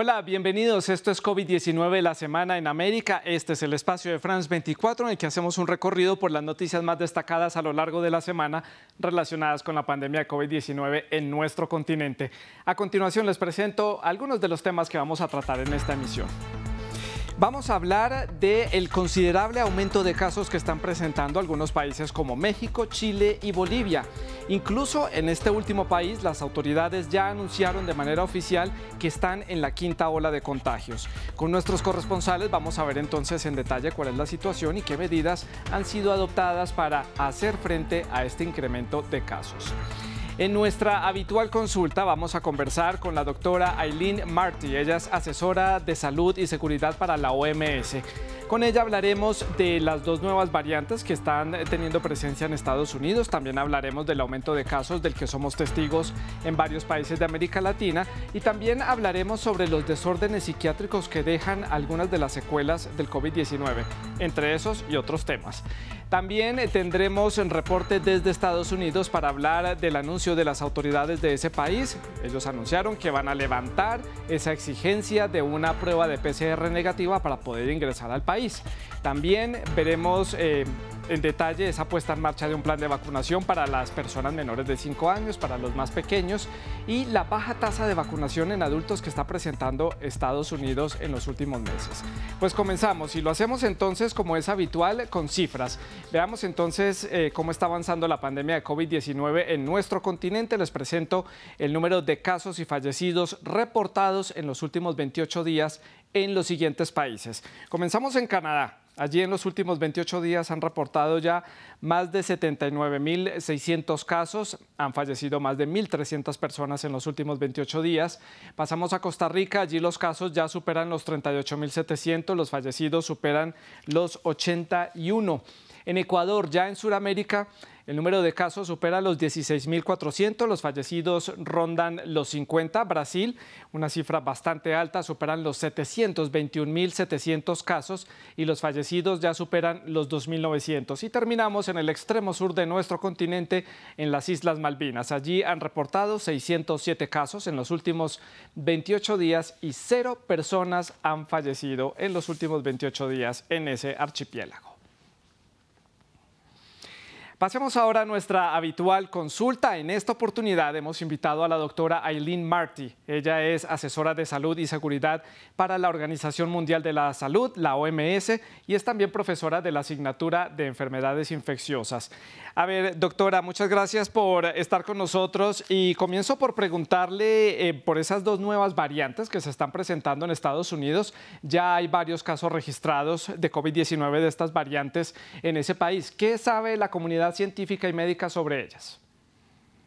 Hola, bienvenidos. Esto es COVID-19 la semana en América. Este es el espacio de France 24 en el que hacemos un recorrido por las noticias más destacadas a lo largo de la semana relacionadas con la pandemia de COVID-19 en nuestro continente. A continuación les presento algunos de los temas que vamos a tratar en esta emisión. Vamos a hablar del considerable aumento de casos que están presentando algunos países como México, Chile y Bolivia. Incluso en este último país, las autoridades ya anunciaron de manera oficial que están en la quinta ola de contagios. Con nuestros corresponsales vamos a ver entonces en detalle cuál es la situación y qué medidas han sido adoptadas para hacer frente a este incremento de casos. En nuestra habitual consulta vamos a conversar con la doctora Aileen Marty. Ella es asesora de salud y seguridad para la OMS. Con ella hablaremos de las dos nuevas variantes que están teniendo presencia en Estados Unidos. También hablaremos del aumento de casos del que somos testigos en varios países de América Latina. Y también hablaremos sobre los desórdenes psiquiátricos que dejan algunas de las secuelas del COVID-19, entre esos y otros temas. También tendremos un reporte desde Estados Unidos para hablar del anuncio de las autoridades de ese país. Ellos anunciaron que van a levantar esa exigencia de una prueba de PCR negativa para poder ingresar al país. También veremos en detalle esa puesta en marcha de un plan de vacunación para las personas menores de 5 años, para los más pequeños, y la baja tasa de vacunación en adultos que está presentando Estados Unidos en los últimos meses. Pues comenzamos y lo hacemos entonces como es habitual con cifras. Veamos entonces cómo está avanzando la pandemia de COVID-19 en nuestro continente. Les presento el número de casos y fallecidos reportados en los últimos 28 días en los siguientes países. Comenzamos en Canadá. Allí en los últimos 28 días han reportado ya más de 79.600 casos, han fallecido más de 1.300 personas en los últimos 28 días. Pasamos a Costa Rica, allí los casos ya superan los 38.700, los fallecidos superan los 81. En Ecuador, ya en Sudamérica, el número de casos supera los 16.400, los fallecidos rondan los 50. Brasil, una cifra bastante alta, superan los 721.700 casos y los fallecidos ya superan los 2.900. Y terminamos en el extremo sur de nuestro continente, en las Islas Malvinas. Allí han reportado 607 casos en los últimos 28 días y 0 personas han fallecido en los últimos 28 días en ese archipiélago. Pasemos ahora a nuestra habitual consulta. En esta oportunidad hemos invitado a la doctora Aileen Marty. Ella es asesora de salud y seguridad para la Organización Mundial de la Salud, la OMS, y es también profesora de la asignatura de enfermedades infecciosas. A ver, doctora, muchas gracias por estar con nosotros y comienzo por preguntarle por esas dos nuevas variantes que se están presentando en Estados Unidos. Ya hay varios casos registrados de COVID-19 de estas variantes en ese país. ¿Qué sabe la comunidad científica y médica sobre ellas?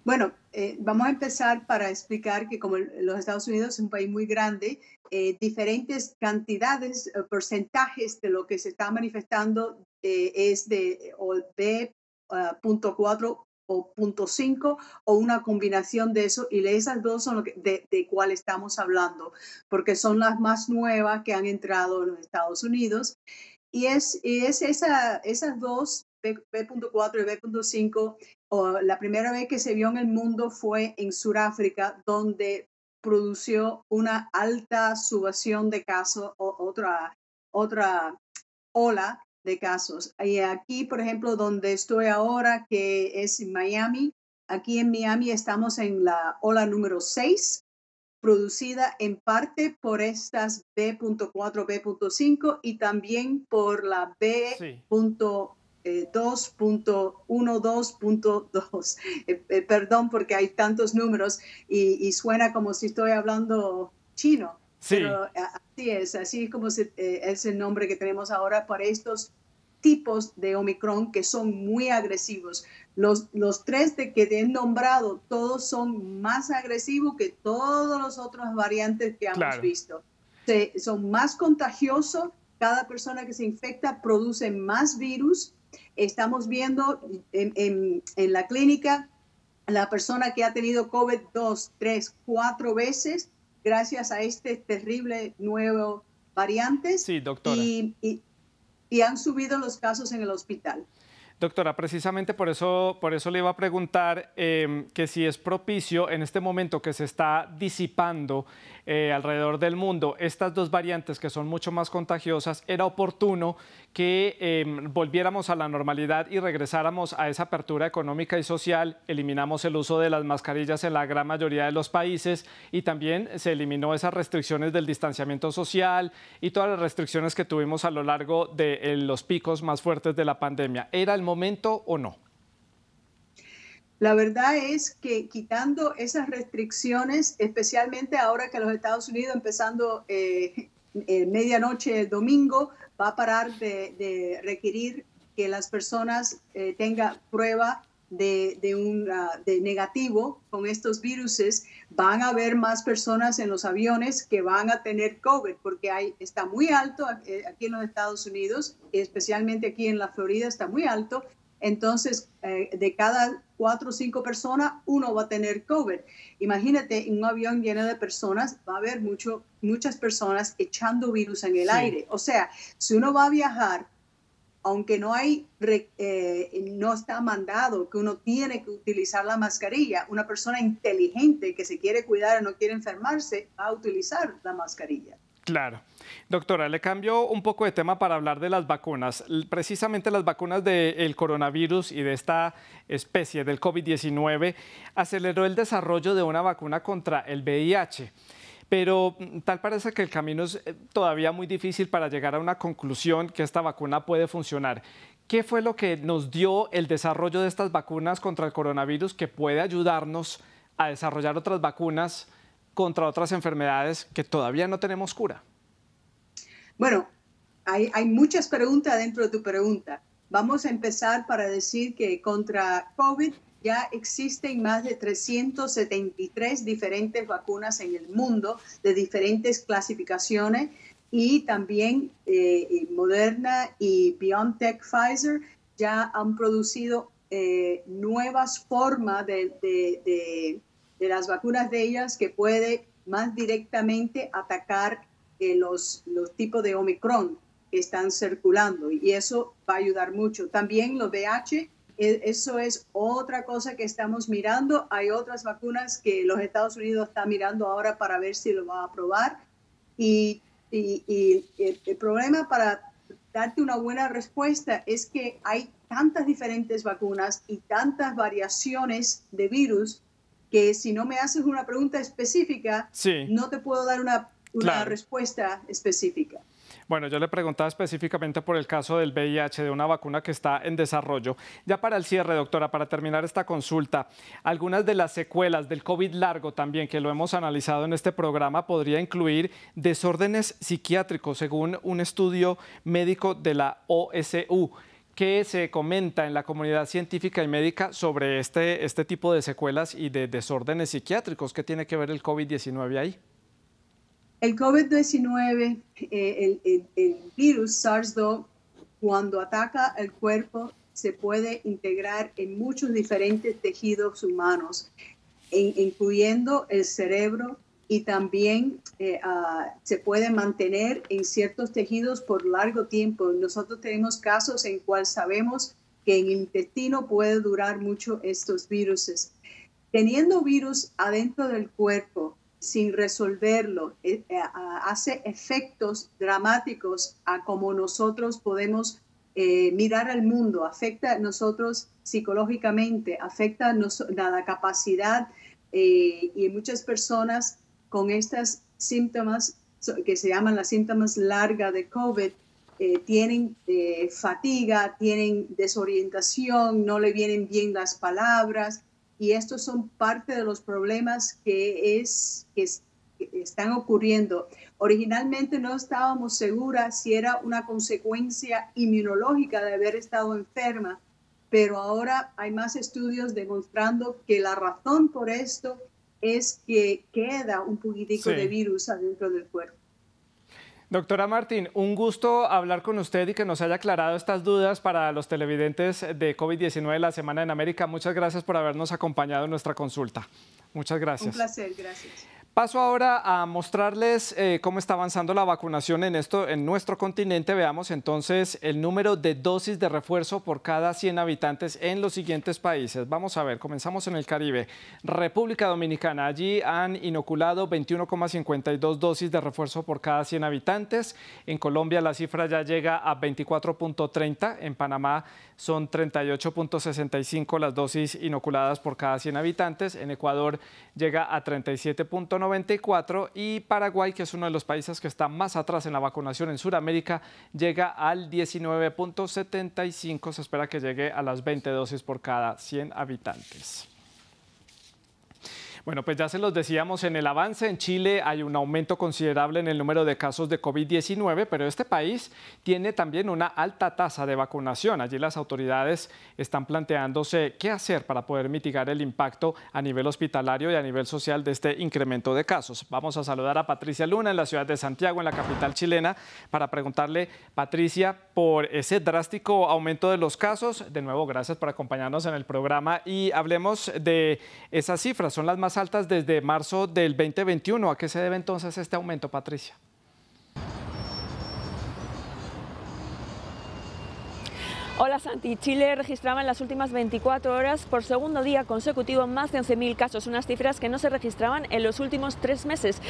Bueno, vamos a empezar para explicar que como los Estados Unidos es un país muy grande, diferentes cantidades, porcentajes de lo que se está manifestando es de o B.4 o .5 o una combinación de eso, y esas dos son de cuál estamos hablando, porque son las más nuevas que han entrado en los Estados Unidos. Y es esas dos, B.4 y B.5, la primera vez que se vio en el mundo fue en Sudáfrica, donde produció una alta subación de casos, otra ola de casos. Y aquí, por ejemplo, donde estoy ahora, que es en Miami, aquí en Miami estamos en la ola número 6, producida en parte por estas B.4, B.5 y también por la B.2.12.2. Perdón porque hay tantos números y suena como si estoy hablando chino. Sí. Pero así es como es el nombre que tenemos ahora para estos tipos de Omicron que son muy agresivos. Los tres que te he nombrado, todos son más agresivos que todas las otras variantes que hemos visto. Son más contagiosos, cada persona que se infecta produce más virus. Estamos viendo en la clínica la persona que ha tenido COVID 2, 3, 4 veces gracias a este terrible nuevo variante. Sí, doctora. Y han subido los casos en el hospital. Doctora, precisamente por eso le iba a preguntar que si es propicio en este momento que se está disipando alrededor del mundo estas dos variantes que son mucho más contagiosas, era oportuno que volviéramos a la normalidad y regresáramos a esa apertura económica y social. Eliminamos el uso de las mascarillas en la gran mayoría de los países y también se eliminó esas restricciones del distanciamiento social y todas las restricciones que tuvimos a lo largo de los picos más fuertes de la pandemia. ¿Era el momento o no? La verdad es que quitando esas restricciones, especialmente ahora que los Estados Unidos, empezando medianoche el domingo, va a parar de requerir que las personas tengan prueba de negativo con estos viruses, van a haber más personas en los aviones que van a tener COVID, porque está muy alto aquí en los Estados Unidos, especialmente aquí en la Florida está muy alto. Entonces, de cada 4 o 5 personas, uno va a tener COVID. Imagínate, en un avión lleno de personas, va a haber muchas personas echando virus en el aire. O sea, si uno va a viajar, aunque no está mandado que uno tiene que utilizar la mascarilla, una persona inteligente que se quiere cuidar y no quiere enfermarse, va a utilizar la mascarilla. Claro. Doctora, le cambio un poco de tema para hablar de las vacunas. Precisamente las vacunas del coronavirus y de esta especie del COVID-19 aceleró el desarrollo de una vacuna contra el VIH. Pero tal parece que el camino es todavía muy difícil para llegar a una conclusión que esta vacuna puede funcionar. ¿Qué fue lo que nos dio el desarrollo de estas vacunas contra el coronavirus que puede ayudarnos a desarrollar otras vacunas contra otras enfermedades que todavía no tenemos cura? Bueno, hay muchas preguntas dentro de tu pregunta. Vamos a empezar para decir que contra COVID ya existen más de 373 diferentes vacunas en el mundo de diferentes clasificaciones y también Moderna y BioNTech Pfizer ya han producido nuevas formas de las vacunas de ellas que puede más directamente atacar los tipos de Omicron que están circulando y eso va a ayudar mucho. También los VIH, eso es otra cosa que estamos mirando. Hay otras vacunas que los Estados Unidos está mirando ahora para ver si lo va a aprobar y el problema para darte una buena respuesta es que hay tantas diferentes vacunas y tantas variaciones de virus que si no me haces una pregunta específica, no te puedo dar una respuesta específica. Bueno, yo le preguntaba específicamente por el caso del VIH, de una vacuna que está en desarrollo. Ya para el cierre, doctora, para terminar esta consulta, algunas de las secuelas del COVID largo también, que lo hemos analizado en este programa, podría incluir desórdenes psiquiátricos, según un estudio médico de la OSU. ¿Qué se comenta en la comunidad científica y médica sobre este tipo de secuelas y de desórdenes psiquiátricos? ¿Qué tiene que ver el COVID-19 ahí? El COVID-19, el virus SARS-CoV, cuando ataca el cuerpo, se puede integrar en muchos diferentes tejidos humanos, incluyendo el cerebro, y también se puede mantener en ciertos tejidos por largo tiempo. Nosotros tenemos casos en cuales sabemos que en el intestino puede durar mucho estos virus. Teniendo virus adentro del cuerpo, sin resolverlo, hace efectos dramáticos a cómo nosotros podemos mirar al mundo, afecta a nosotros psicológicamente, afecta a la capacidad y muchas personas con estos síntomas que se llaman las síntomas largas de COVID, tienen fatiga, tienen desorientación, no le vienen bien las palabras, y estos son parte de los problemas que están ocurriendo. Originalmente no estábamos seguras si era una consecuencia inmunológica de haber estado enferma, pero ahora hay más estudios demostrando que la razón por esto es que queda un poquitico de virus adentro del cuerpo. Doctora Martín, un gusto hablar con usted y que nos haya aclarado estas dudas para los televidentes de COVID-19 la Semana en América. Muchas gracias por habernos acompañado en nuestra consulta. Muchas gracias. Un placer, gracias. Paso ahora a mostrarles cómo está avanzando la vacunación en nuestro continente. Veamos entonces el número de dosis de refuerzo por cada 100 habitantes en los siguientes países. Vamos a ver, comenzamos en el Caribe. República Dominicana, allí han inoculado 21,52 dosis de refuerzo por cada 100 habitantes. En Colombia la cifra ya llega a 24,30. En Panamá son 38,65 las dosis inoculadas por cada 100 habitantes. En Ecuador llega a 37,94 y Paraguay, que es uno de los países que está más atrás en la vacunación en Sudamérica, llega al 19,75. Se espera que llegue a las 20 dosis por cada 100 habitantes. Bueno, pues ya se los decíamos en el avance, en Chile hay un aumento considerable en el número de casos de COVID-19, pero este país tiene también una alta tasa de vacunación. Allí las autoridades están planteándose qué hacer para poder mitigar el impacto a nivel hospitalario y a nivel social de este incremento de casos. Vamos a saludar a Patricia Luna en la ciudad de Santiago, en la capital chilena, para preguntarle, Patricia, por ese drástico aumento de los casos. De nuevo, gracias por acompañarnos en el programa y hablemos de esas cifras. Son las más altas desde marzo del 2021. ¿A qué se debe entonces este aumento, Patricia? Hola Santi, Chile registraba en las últimas 24 horas por segundo día consecutivo más de 11.000 casos, unas cifras que no se registraban en los últimos 3 meses,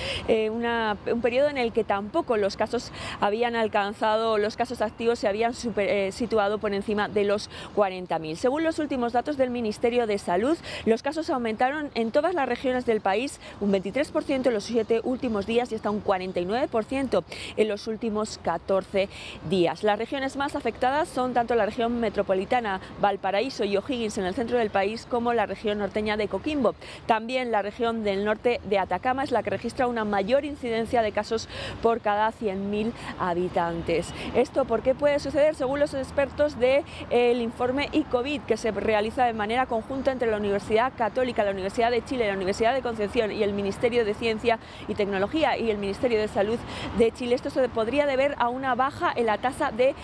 un periodo en el que tampoco los casos habían alcanzado, los casos activos se habían situado por encima de los 40.000. Según los últimos datos del Ministerio de Salud, los casos aumentaron en todas las regiones del país, un 23% en los 7 últimos días y hasta un 49% en los últimos 14 días. Las regiones más afectadas son tanto la región metropolitana, Valparaíso y O'Higgins en el centro del país, como la región norteña de Coquimbo. También la región del norte de Atacama es la que registra una mayor incidencia de casos por cada 100.000 habitantes. ¿Esto por qué puede suceder? Según los expertos del informe ICOVID, que se realiza de manera conjunta entre la Universidad Católica, la Universidad de Chile, la Universidad de Concepción y el Ministerio de Ciencia y Tecnología y el Ministerio de Salud de Chile, esto se podría deber a una baja en la tasa de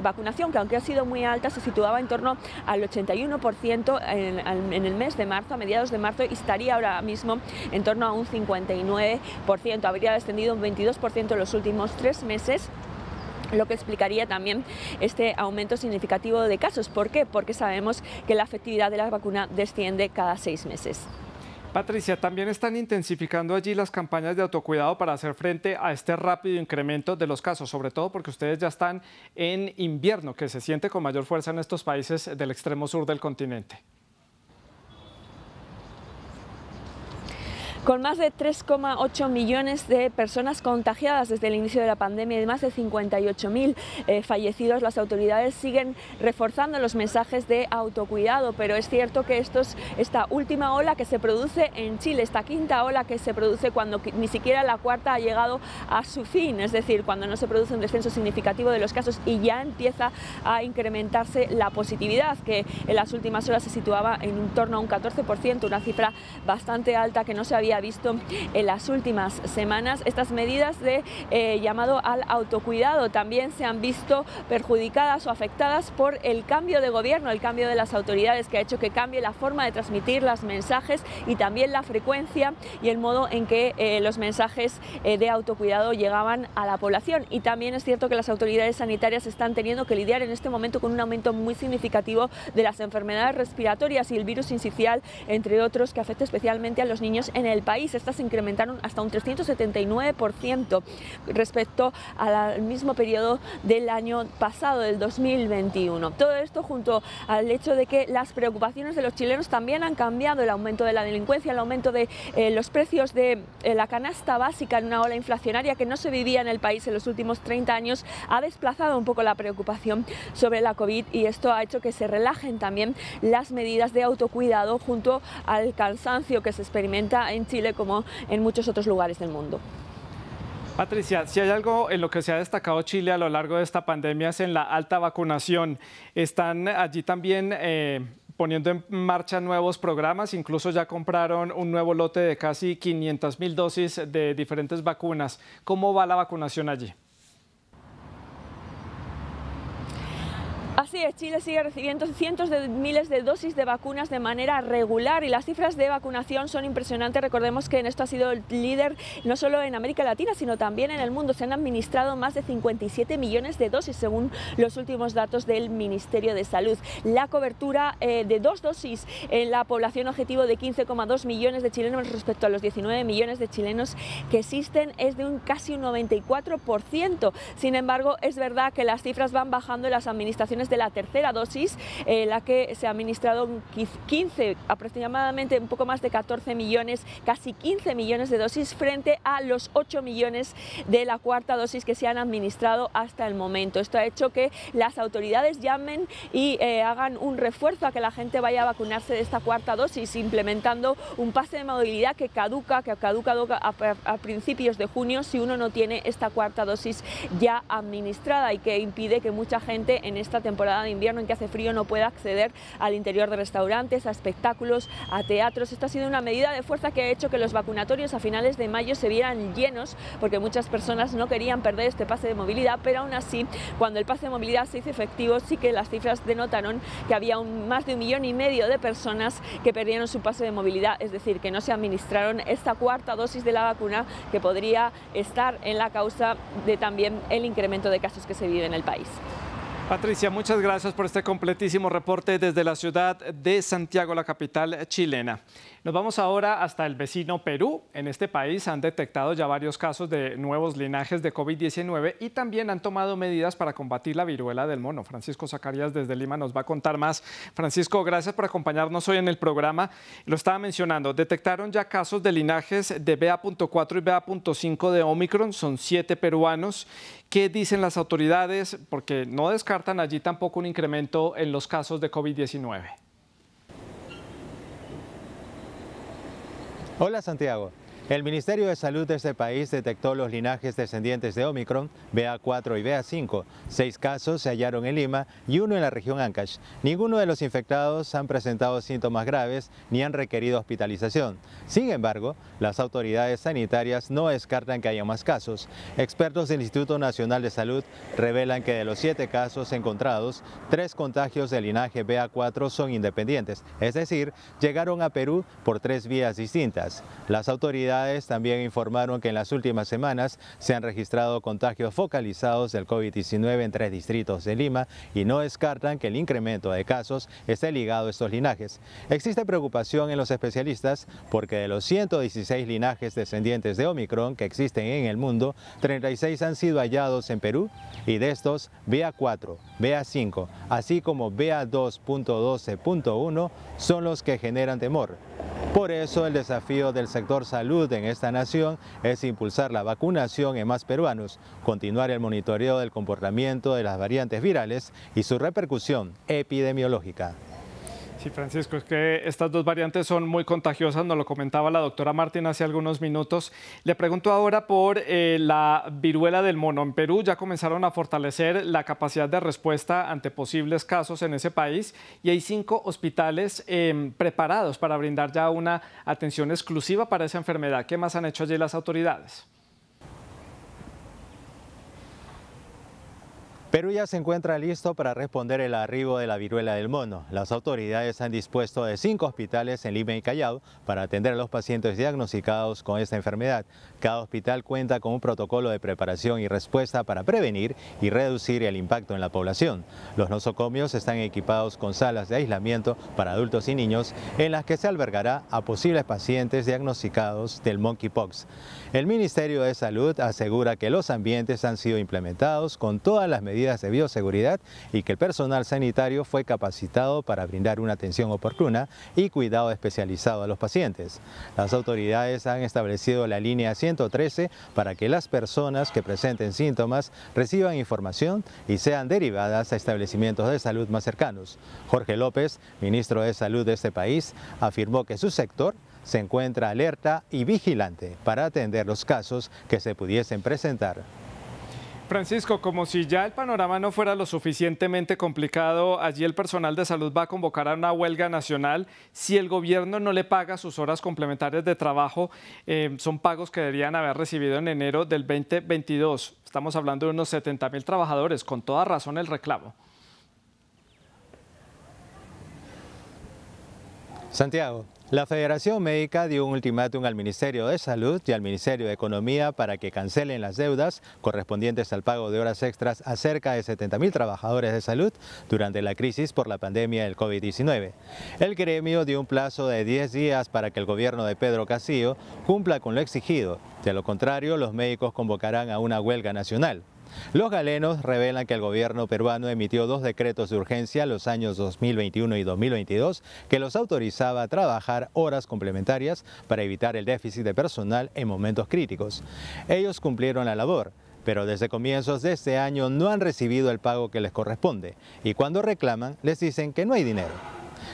vacunación, que aunque ha sido muy alta, se situaba en torno al 81% en el mes de marzo, a mediados de marzo, y estaría ahora mismo en torno a un 59%. Habría descendido un 22% en los últimos 3 meses, lo que explicaría también este aumento significativo de casos. ¿Por qué? Porque sabemos que la efectividad de la vacuna desciende cada 6 meses. Patricia, también están intensificando allí las campañas de autocuidado para hacer frente a este rápido incremento de los casos, sobre todo porque ustedes ya están en invierno, que se siente con mayor fuerza en estos países del extremo sur del continente. Con más de 3,8 millones de personas contagiadas desde el inicio de la pandemia y más de 58.000 fallecidos, las autoridades siguen reforzando los mensajes de autocuidado, pero es cierto que esta última ola que se produce en Chile, esta quinta ola que se produce cuando ni siquiera la cuarta ha llegado a su fin, es decir, cuando no se produce un descenso significativo de los casos y ya empieza a incrementarse la positividad, que en las últimas horas se situaba en torno a un 14%, una cifra bastante alta que no se había visto en las últimas semanas. Estas medidas de llamado al autocuidado también se han visto perjudicadas o afectadas por el cambio de gobierno, el cambio de las autoridades, que ha hecho que cambie la forma de transmitir los mensajes y también la frecuencia y el modo en que los mensajes de autocuidado llegaban a la población. Y también es cierto que las autoridades sanitarias están teniendo que lidiar en este momento con un aumento muy significativo de las enfermedades respiratorias y el virus sincicial, entre otros, que afecta especialmente a los niños en el país. Estas se incrementaron hasta un 379% respecto al mismo periodo del año pasado, del 2021. Todo esto junto al hecho de que las preocupaciones de los chilenos también han cambiado, el aumento de la delincuencia, el aumento de los precios de la canasta básica en una ola inflacionaria que no se vivía en el país en los últimos 30 años, ha desplazado un poco la preocupación sobre la COVID y esto ha hecho que se relajen también las medidas de autocuidado junto al cansancio que se experimenta en Chile como en muchos otros lugares del mundo. Patricia, si hay algo en lo que se ha destacado Chile a lo largo de esta pandemia es en la alta vacunación. Están allí también poniendo en marcha nuevos programas, incluso ya compraron un nuevo lote de casi 500.000 dosis de diferentes vacunas. ¿Cómo va la vacunación allí? Ha Así es, Chile sigue recibiendo cientos de miles de dosis de vacunas de manera regular y las cifras de vacunación son impresionantes. Recordemos que en esto ha sido el líder no solo en América Latina, sino también en el mundo. Se han administrado más de 57 millones de dosis según los últimos datos del Ministerio de Salud. La cobertura de 2 dosis en la población objetivo de 15,2 millones de chilenos respecto a los 19 millones de chilenos que existen es de casi un 94%. Sin embargo, es verdad que las cifras van bajando en las administraciones de la tercera dosis, la que se ha administrado 15, aproximadamente un poco más de 14 millones, casi 15 millones de dosis frente a los 8 millones de la cuarta dosis que se han administrado hasta el momento. Esto ha hecho que las autoridades llamen y hagan un refuerzo a que la gente vaya a vacunarse de esta cuarta dosis, implementando un pase de movilidad que caduca a principios de junio si uno no tiene esta cuarta dosis ya administrada y que impide que mucha gente en esta temporada de invierno en que hace frío no pueda acceder al interior de restaurantes, a espectáculos, a teatros. Esta ha sido una medida de fuerza que ha hecho que los vacunatorios a finales de mayo se vieran llenos porque muchas personas no querían perder este pase de movilidad, pero aún así cuando el pase de movilidad se hizo efectivo sí que las cifras denotaron que había más de 1,5 millones de personas que perdieron su pase de movilidad, es decir, que no se administraron esta cuarta dosis de la vacuna que podría estar en la causa de también el incremento de casos que se vive en el país. Patricia, muchas gracias por este completísimo reporte desde la ciudad de Santiago, la capital chilena. Nos vamos ahora hasta el vecino Perú. En este país han detectado ya varios casos de nuevos linajes de COVID-19 y también han tomado medidas para combatir la viruela del mono. Francisco Zacarías desde Lima nos va a contar más. Francisco, gracias por acompañarnos hoy en el programa. Lo estaba mencionando, detectaron ya casos de linajes de BA.4 y BA.5 de Omicron, son 7 peruanos. ¿Qué dicen las autoridades? Porque no descartan allí tampoco un incremento en los casos de COVID-19. Hola Santiago. El Ministerio de Salud de este país detectó los linajes descendientes de Omicron, BA4 y BA5. 6 casos se hallaron en Lima y 1 en la región Ancash. Ninguno de los infectados han presentado síntomas graves ni han requerido hospitalización. Sin embargo, las autoridades sanitarias no descartan que haya más casos. Expertos del Instituto Nacional de Salud revelan que de los 7 casos encontrados, 3 contagios del linaje BA4 son independientes, es decir, llegaron a Perú por 3 vías distintas. Las autoridades también informaron que en las últimas semanas se han registrado contagios focalizados del COVID-19 en 3 distritos de Lima y no descartan que el incremento de casos esté ligado a estos linajes. Existe preocupación en los especialistas porque de los 116 linajes descendientes de Omicron que existen en el mundo, 36 han sido hallados en Perú y de estos BA4, BA5, así como BA2.12.1 son los que generan temor. Por eso el desafío del sector salud en esta nación es impulsar la vacunación en más peruanos, continuar el monitoreo del comportamiento de las variantes virales y su repercusión epidemiológica. Sí, Francisco, es que estas 2 variantes son muy contagiosas, nos lo comentaba la doctora Martín hace algunos minutos. Le pregunto ahora por la viruela del mono. En Perú ya comenzaron a fortalecer la capacidad de respuesta ante posibles casos en ese país y hay 5 hospitales preparados para brindar ya una atención exclusiva para esa enfermedad. ¿Qué más han hecho allí las autoridades? Perú ya se encuentra listo para responder el arribo de la viruela del mono. Las autoridades han dispuesto de 5 hospitales en Lima y Callao para atender a los pacientes diagnosticados con esta enfermedad. Cada hospital cuenta con un protocolo de preparación y respuesta para prevenir y reducir el impacto en la población. Los nosocomios están equipados con salas de aislamiento para adultos y niños en las que se albergará a posibles pacientes diagnosticados del monkeypox. El Ministerio de Salud asegura que los ambientes han sido implementados con todas las medidas de bioseguridad y que el personal sanitario fue capacitado para brindar una atención oportuna y cuidado especializado a los pacientes. Las autoridades han establecido la línea 113 para que las personas que presenten síntomas reciban información y sean derivadas a establecimientos de salud más cercanos. Jorge López, ministro de Salud de este país, afirmó que su sector se encuentra alerta y vigilante para atender los casos que se pudiesen presentar. Francisco, como si ya el panorama no fuera lo suficientemente complicado, allí el personal de salud va a convocar a una huelga nacional si el gobierno no le paga sus horas complementarias de trabajo. Son pagos que deberían haber recibido en enero del 2022. Estamos hablando de unos 70.000 trabajadores, con toda razón el reclamo. Santiago, la Federación Médica dio un ultimátum al Ministerio de Salud y al Ministerio de Economía para que cancelen las deudas correspondientes al pago de horas extras a cerca de 70.000 trabajadores de salud durante la crisis por la pandemia del COVID-19. El gremio dio un plazo de 10 días para que el gobierno de Pedro Castillo cumpla con lo exigido. De lo contrario, los médicos convocarán a una huelga nacional. Los galenos revelan que el gobierno peruano emitió 2 decretos de urgencia los años 2021 y 2022 que los autorizaba a trabajar horas complementarias para evitar el déficit de personal en momentos críticos. Ellos cumplieron la labor, pero desde comienzos de este año no han recibido el pago que les corresponde y cuando reclaman les dicen que no hay dinero.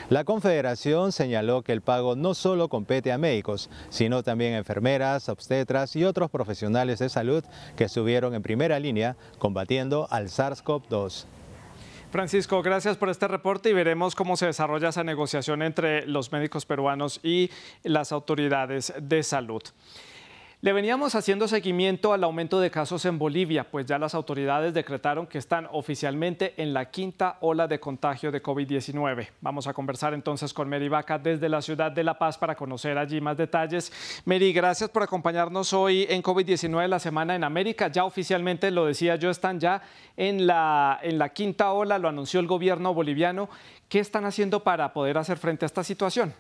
La Confederación señaló que el pago no solo compete a médicos, sino también a enfermeras, obstetras y otros profesionales de salud que estuvieron en primera línea combatiendo al SARS-CoV-2. Francisco, gracias por este reporte y veremos cómo se desarrolla esa negociación entre los médicos peruanos y las autoridades de salud. Le veníamos haciendo seguimiento al aumento de casos en Bolivia, pues ya las autoridades decretaron que están oficialmente en la 5ª ola de contagio de COVID-19. Vamos a conversar entonces con Mary Vaca desde la ciudad de La Paz para conocer allí más detalles. Mary, gracias por acompañarnos hoy en COVID-19 la semana en América. Ya oficialmente, lo decía yo, están ya en la 5ª ola, lo anunció el gobierno boliviano. ¿Qué están haciendo para poder hacer frente a esta situación?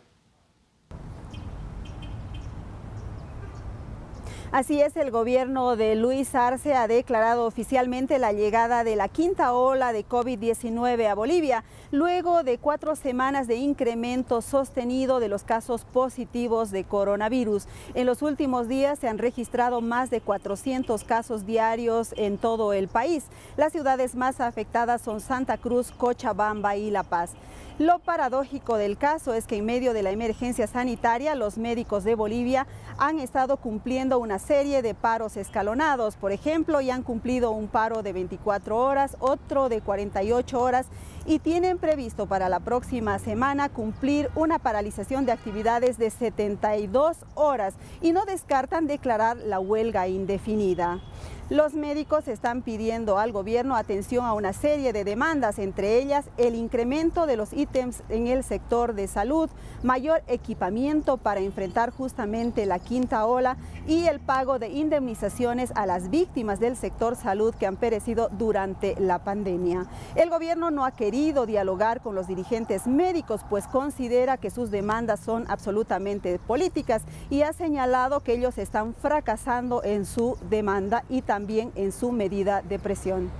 Así es, el gobierno de Luis Arce ha declarado oficialmente la llegada de la 5ª ola de COVID-19 a Bolivia, luego de 4 semanas de incremento sostenido de los casos positivos de coronavirus. En los últimos días se han registrado más de 400 casos diarios en todo el país. Las ciudades más afectadas son Santa Cruz, Cochabamba y La Paz. Lo paradójico del caso es que en medio de la emergencia sanitaria, los médicos de Bolivia han estado cumpliendo una serie de paros escalonados. Por ejemplo, ya han cumplido un paro de 24 horas, otro de 48 horas y tienen previsto para la próxima semana cumplir una paralización de actividades de 72 horas y no descartan declarar la huelga indefinida. Los médicos están pidiendo al gobierno atención a una serie de demandas, entre ellas el incremento de los ítems en el sector de salud, mayor equipamiento para enfrentar justamente la 5ª ola y el pago de indemnizaciones a las víctimas del sector salud que han perecido durante la pandemia. El gobierno no ha querido dialogar con los dirigentes médicos, pues considera que sus demandas son absolutamente políticas y ha señalado que ellos están fracasando en su demanda y también en su medida de presión.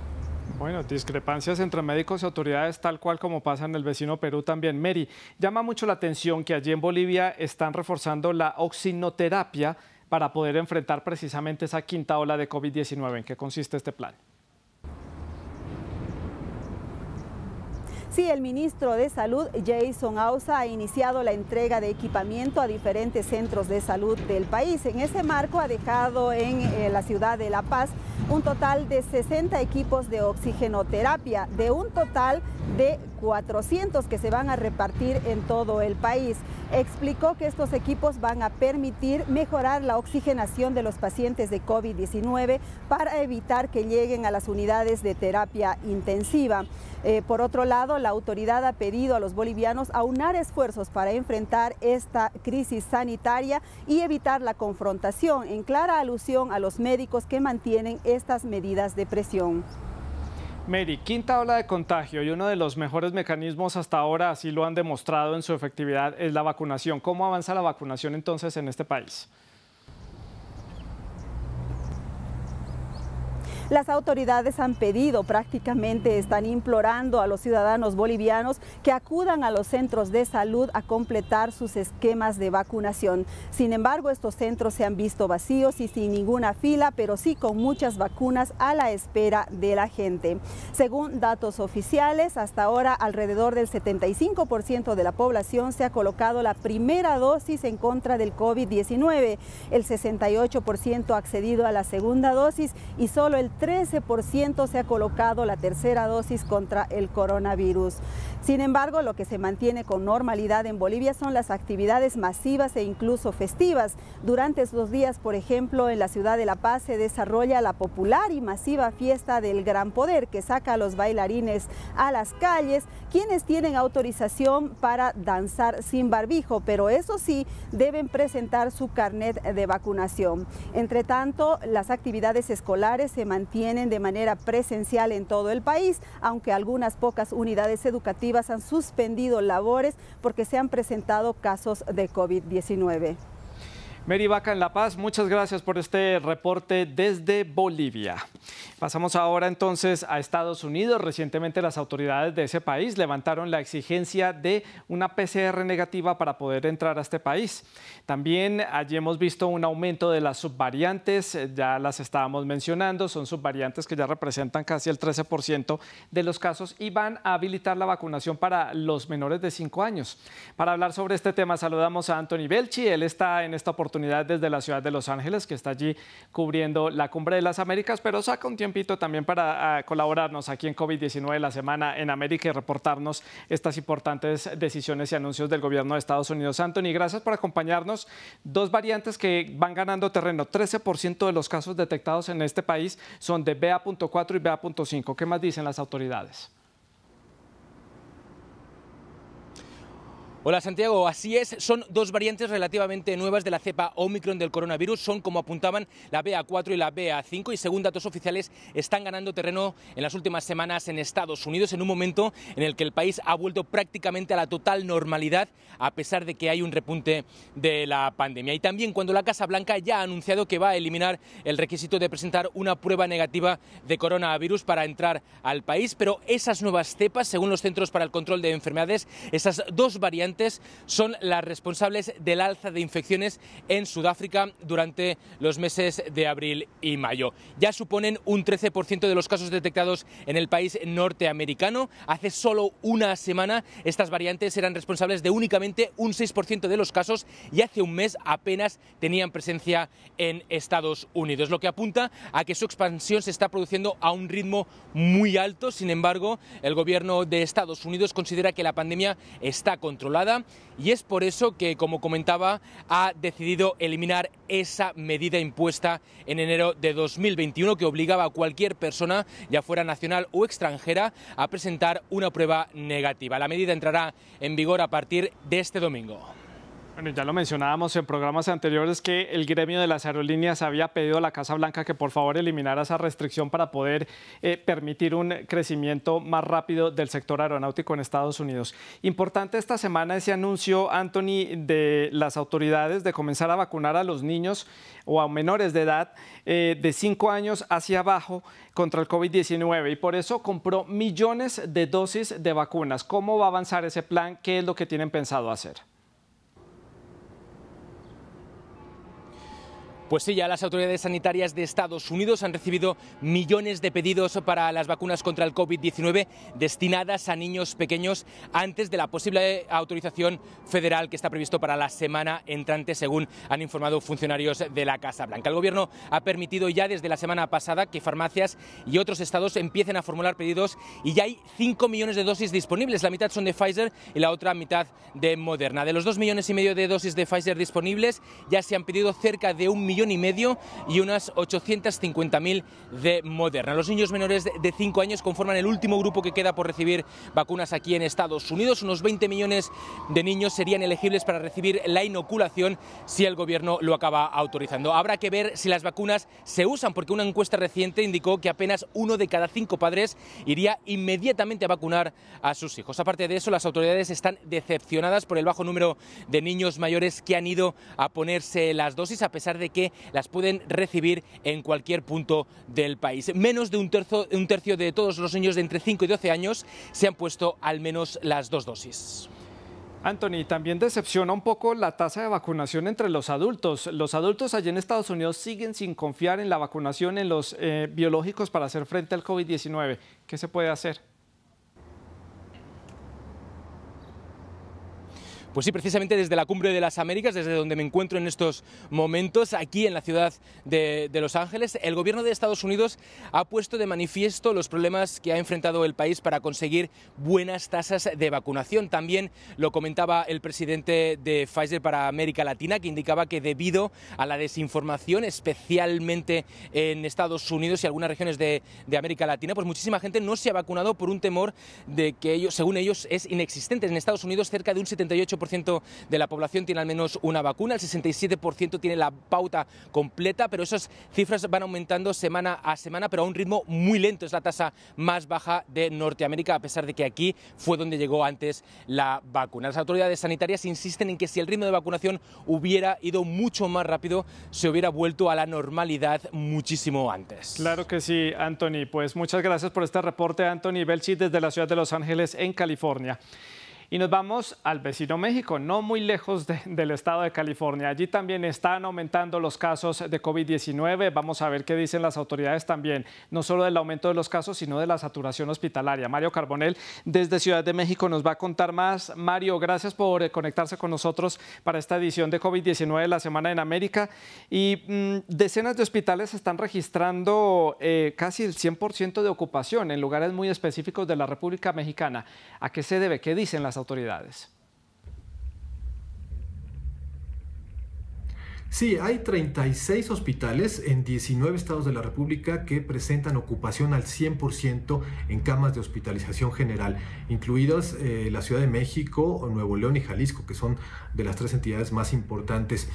Bueno, discrepancias entre médicos y autoridades tal cual como pasa en el vecino Perú también. Mary, llama mucho la atención que allí en Bolivia están reforzando la oxinoterapia para poder enfrentar precisamente esa 5ª ola de COVID-19. ¿En qué consiste este plan? Sí, el ministro de Salud, Jason Ausa, ha iniciado la entrega de equipamiento a diferentes centros de salud del país. En ese marco ha dejado en la ciudad de La Paz un total de 60 equipos de oxigenoterapia, de un total de 400 que se van a repartir en todo el país. Explicó que estos equipos van a permitir mejorar la oxigenación de los pacientes de COVID-19 para evitar que lleguen a las unidades de terapia intensiva. Por otro lado, la autoridad ha pedido a los bolivianos aunar esfuerzos para enfrentar esta crisis sanitaria y evitar la confrontación, en clara alusión a los médicos que mantienen estas medidas de presión. Mary, 5ª ola de contagio y uno de los mejores mecanismos hasta ahora, así lo han demostrado en su efectividad, es la vacunación. ¿Cómo avanza la vacunación entonces en este país? Las autoridades han pedido, prácticamente están implorando a los ciudadanos bolivianos que acudan a los centros de salud a completar sus esquemas de vacunación. Sin embargo, estos centros se han visto vacíos y sin ninguna fila, pero sí con muchas vacunas a la espera de la gente. Según datos oficiales, hasta ahora alrededor del 75% de la población se ha colocado la primera dosis en contra del COVID-19. El 68% ha accedido a la segunda dosis y solo el 13% se ha colocado la tercera dosis contra el coronavirus. Sin embargo, lo que se mantiene con normalidad en Bolivia son las actividades masivas e incluso festivas. Durante estos días, por ejemplo, en la ciudad de La Paz se desarrolla la popular y masiva fiesta del Gran Poder, que saca a los bailarines a las calles, quienes tienen autorización para danzar sin barbijo, pero eso sí, deben presentar su carnet de vacunación. Entre tanto, las actividades escolares se mantienen de manera presencial en todo el país, aunque algunas pocas unidades educativas han suspendido labores porque se han presentado casos de COVID-19. Mary Vaca en La Paz, muchas gracias por este reporte desde Bolivia. Pasamos ahora entonces a Estados Unidos. Recientemente las autoridades de ese país levantaron la exigencia de una PCR negativa para poder entrar a este país. También allí hemos visto un aumento de las subvariantes, ya las estábamos mencionando, son subvariantes que ya representan casi el 13% de los casos y van a habilitar la vacunación para los menores de 5 años. Para hablar sobre este tema saludamos a Anthony Belchi, él está en esta oportunidad desde la ciudad de Los Ángeles, que está allí cubriendo la Cumbre de las Américas, pero saca un tiempito también para colaborarnos aquí en COVID-19 la semana en América y reportarnos estas importantes decisiones y anuncios del gobierno de Estados Unidos. Anthony, gracias por acompañarnos. Dos variantes que van ganando terreno. 13% de los casos detectados en este país son de BA.4 y BA.5. ¿Qué más dicen las autoridades? Hola Santiago, así es, son dos variantes relativamente nuevas de la cepa Omicron del coronavirus, son como apuntaban la BA4 y la BA5 y según datos oficiales están ganando terreno en las últimas semanas en Estados Unidos en un momento en el que el país ha vuelto prácticamente a la total normalidad a pesar de que hay un repunte de la pandemia. Y también cuando la Casa Blanca ya ha anunciado que va a eliminar el requisito de presentar una prueba negativa de coronavirus para entrar al país, pero esas nuevas cepas, según los Centros para el Control de Enfermedades, esas dos variantes son las responsables del alza de infecciones en Sudáfrica durante los meses de abril y mayo. Ya suponen un 13% de los casos detectados en el país norteamericano. Hace solo una semana estas variantes eran responsables de únicamente un 6% de los casos y hace un mes apenas tenían presencia en Estados Unidos, lo que apunta a que su expansión se está produciendo a un ritmo muy alto. Sin embargo, el gobierno de Estados Unidos considera que la pandemia está controlada y es por eso que, como comentaba, ha decidido eliminar esa medida impuesta en enero de 2021 que obligaba a cualquier persona, ya fuera nacional o extranjera, a presentar una prueba negativa. La medida entrará en vigor a partir de este domingo. Bueno, ya lo mencionábamos en programas anteriores que el gremio de las aerolíneas había pedido a la Casa Blanca que por favor eliminara esa restricción para poder permitir un crecimiento más rápido del sector aeronáutico en Estados Unidos. Importante esta semana ese anuncio, Anthony, de las autoridades de comenzar a vacunar a los niños o a menores de edad de 5 años hacia abajo contra el COVID-19 y por eso compró millones de dosis de vacunas. ¿Cómo va a avanzar ese plan? ¿Qué es lo que tienen pensado hacer? Pues sí, ya las autoridades sanitarias de Estados Unidos han recibido millones de pedidos para las vacunas contra el COVID-19 destinadas a niños pequeños antes de la posible autorización federal que está previsto para la semana entrante, según han informado funcionarios de la Casa Blanca. El gobierno ha permitido ya desde la semana pasada que farmacias y otros estados empiecen a formular pedidos y ya hay 5 millones de dosis disponibles. La mitad son de Pfizer y la otra mitad de Moderna. De los 2,5 millones de dosis de Pfizer disponibles, ya se han pedido cerca de 1,5 millones y unas 850.000 de Moderna. Los niños menores de 5 años conforman el último grupo que queda por recibir vacunas aquí en Estados Unidos. Unos 20 millones de niños serían elegibles para recibir la inoculación si el gobierno lo acaba autorizando. Habrá que ver si las vacunas se usan, porque una encuesta reciente indicó que apenas 1 de cada 5 padres iría inmediatamente a vacunar a sus hijos. Aparte de eso, las autoridades están decepcionadas por el bajo número de niños mayores que han ido a ponerse las dosis, a pesar de que las pueden recibir en cualquier punto del país. Menos de un tercio de todos los niños de entre 5 y 12 años se han puesto al menos las 2 dosis. Anthony, también decepciona un poco la tasa de vacunación entre los adultos. Los adultos allí en Estados Unidos siguen sin confiar en la vacunación en los biológicos para hacer frente al COVID-19. ¿Qué se puede hacer? Pues sí, precisamente desde la Cumbre de las Américas, desde donde me encuentro en estos momentos, aquí en la ciudad de Los Ángeles, el gobierno de Estados Unidos ha puesto de manifiesto los problemas que ha enfrentado el país para conseguir buenas tasas de vacunación. También lo comentaba el presidente de Pfizer para América Latina, que indicaba que debido a la desinformación, especialmente en Estados Unidos y algunas regiones de América Latina, pues muchísima gente no se ha vacunado por un temor de que según ellos, es inexistente. En Estados Unidos cerca de un 78% de la población tiene al menos una vacuna, el 67% tiene la pauta completa, pero esas cifras van aumentando semana a semana, pero a un ritmo muy lento. Es la tasa más baja de Norteamérica, a pesar de que aquí fue donde llegó antes la vacuna. Las autoridades sanitarias insisten en que si el ritmo de vacunación hubiera ido mucho más rápido, se hubiera vuelto a la normalidad muchísimo antes. Claro que sí, Anthony. Pues muchas gracias por este reporte, Anthony Belchi, desde la ciudad de Los Ángeles, en California. Y nos vamos al vecino México, no muy lejos del estado de California. Allí también están aumentando los casos de COVID-19. Vamos a ver qué dicen las autoridades también, no solo del aumento de los casos, sino de la saturación hospitalaria. Mario Carbonell, desde Ciudad de México, nos va a contar más. Mario, gracias por conectarse con nosotros para esta edición de COVID-19 de la Semana en América. Y decenas de hospitales están registrando casi el 100% de ocupación en lugares muy específicos de la República Mexicana. ¿A qué se debe? ¿Qué dicen las autoridades? Sí, hay 36 hospitales en 19 estados de la República que presentan ocupación al 100% en camas de hospitalización general, incluidas la Ciudad de México, Nuevo León y Jalisco, que son de las 3 entidades más importantes.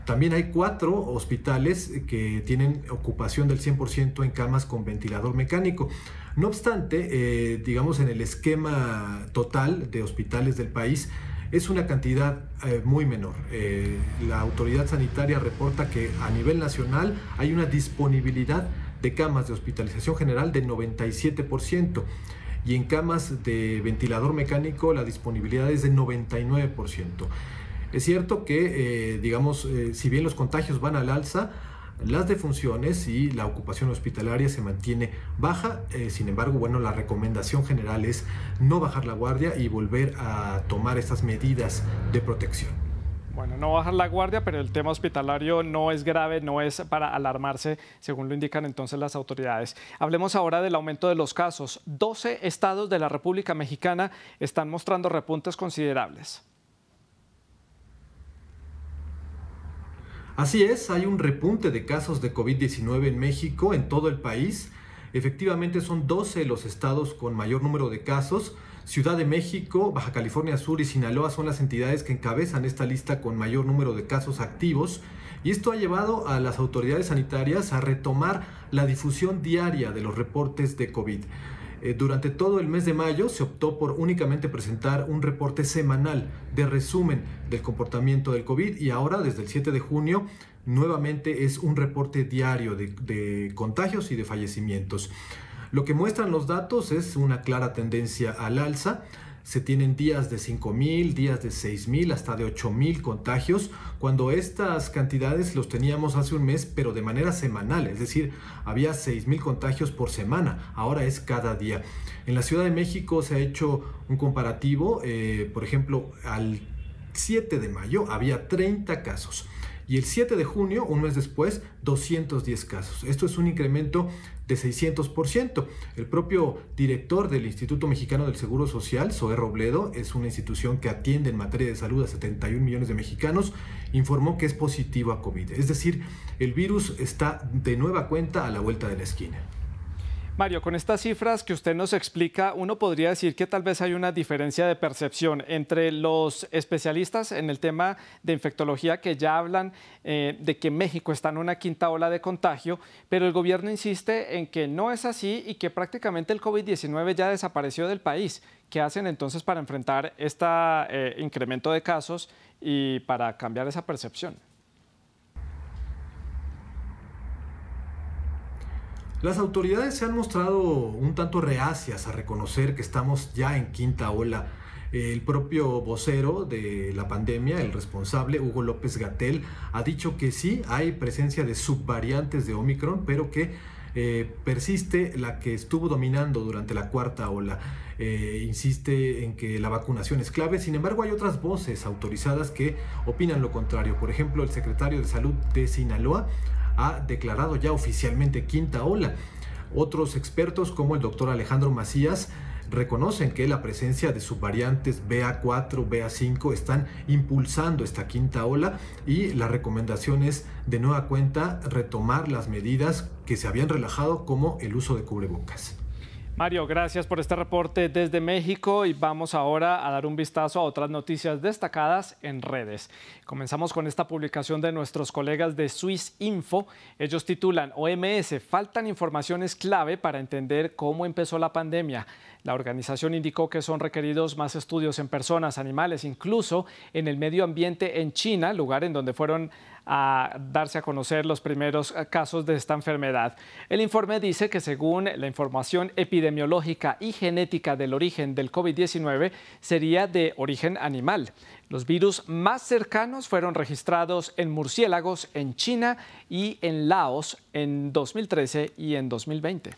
También hay 4 hospitales que tienen ocupación del 100% en camas con ventilador mecánico. No obstante, digamos, en el esquema total de hospitales del país es una cantidad muy menor. La autoridad sanitaria reporta que a nivel nacional hay una disponibilidad de camas de hospitalización general del 97%. Y en camas de ventilador mecánico la disponibilidad es del 99%. Es cierto que, digamos, si bien los contagios van al alza, las defunciones y la ocupación hospitalaria se mantiene baja. Sin embargo, bueno, la recomendación general es no bajar la guardia y volver a tomar estas medidas de protección. Bueno, no bajar la guardia, pero el tema hospitalario no es grave, no es para alarmarse, según lo indican entonces las autoridades. Hablemos ahora del aumento de los casos. 12 estados de la República Mexicana están mostrando repuntes considerables. Así es, hay un repunte de casos de COVID-19 en México, en todo el país. Efectivamente son 12 los estados con mayor número de casos. Ciudad de México, Baja California Sur y Sinaloa son las entidades que encabezan esta lista con mayor número de casos activos. Y esto ha llevado a las autoridades sanitarias a retomar la difusión diaria de los reportes de COVID. Durante todo el mes de mayo se optó por únicamente presentar un reporte semanal de resumen del comportamiento del COVID y ahora desde el 7 de junio nuevamente es un reporte diario de contagios y de fallecimientos. Lo que muestran los datos es una clara tendencia al alza. Se tienen días de 5,000, días de 6,000, hasta de 8,000 contagios, cuando estas cantidades los teníamos hace un mes, pero de manera semanal, es decir, había 6,000 contagios por semana, ahora es cada día. En la Ciudad de México se ha hecho un comparativo, por ejemplo, al 7 de mayo había 30 casos. Y el 7 de junio, un mes después, 210 casos. Esto es un incremento de 600%. El propio director del Instituto Mexicano del Seguro Social, Zoé Robledo, es una institución que atiende en materia de salud a 71 millones de mexicanos, informó que es positivo a COVID. Es decir, el virus está de nueva cuenta a la vuelta de la esquina. Mario, con estas cifras que usted nos explica, uno podría decir que tal vez hay una diferencia de percepción entre los especialistas en el tema de infectología que ya hablan de que México está en una quinta ola de contagio, pero el gobierno insiste en que no es así y que prácticamente el COVID-19 ya desapareció del país. ¿Qué hacen entonces para enfrentar este incremento de casos y para cambiar esa percepción? Las autoridades se han mostrado un tanto reacias a reconocer que estamos ya en quinta ola. El propio vocero de la pandemia, el responsable, Hugo López-Gatell, ha dicho que sí hay presencia de subvariantes de Omicron, pero que persiste la que estuvo dominando durante la cuarta ola. Insiste en que la vacunación es clave. Sin embargo, hay otras voces autorizadas que opinan lo contrario. Por ejemplo, el secretario de Salud de Sinaloa ha declarado ya oficialmente quinta ola. Otros expertos, como el doctor Alejandro Macías, reconocen que la presencia de subvariantes BA4, BA5 están impulsando esta quinta ola, y la recomendación es de nueva cuenta retomar las medidas que se habían relajado, como el uso de cubrebocas. Mario, gracias por este reporte desde México, y vamos ahora a dar un vistazo a otras noticias destacadas en redes. Comenzamos con esta publicación de nuestros colegas de Swiss Info. Ellos titulan: OMS, faltan informaciones clave para entender cómo empezó la pandemia. La organización indicó que son requeridos más estudios en personas, animales, incluso en el medio ambiente en China, lugar en donde fueron a darse a conocer los primeros casos de esta enfermedad. El informe dice que según la información epidemiológica y genética del origen del COVID-19 sería de origen animal. Los virus más cercanos fueron registrados en murciélagos en China y en Laos en 2013 y en 2020.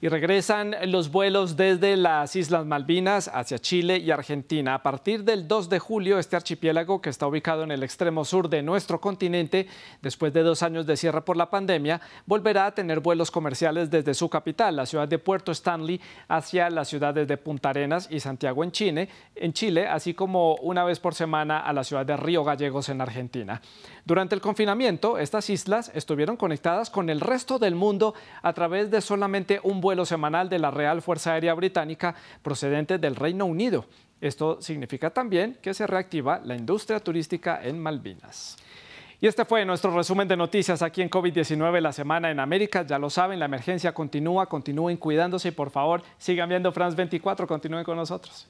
Y regresan los vuelos desde las Islas Malvinas hacia Chile y Argentina. A partir del 2 de julio, este archipiélago, que está ubicado en el extremo sur de nuestro continente, después de 2 años de cierre por la pandemia, volverá a tener vuelos comerciales desde su capital, la ciudad de Puerto Stanley, hacia las ciudades de Punta Arenas y Santiago en Chile, así como una vez por semana a la ciudad de Río Gallegos en Argentina. Durante el confinamiento, estas islas estuvieron conectadas con el resto del mundo a través de solamente un vuelo semanal de la Real Fuerza Aérea Británica procedente del Reino Unido. Esto significa también que se reactiva la industria turística en Malvinas. Y este fue nuestro resumen de noticias aquí en COVID-19 la semana en América. Ya lo saben, la emergencia continúa, continúen cuidándose y por favor sigan viendo France 24, continúen con nosotros.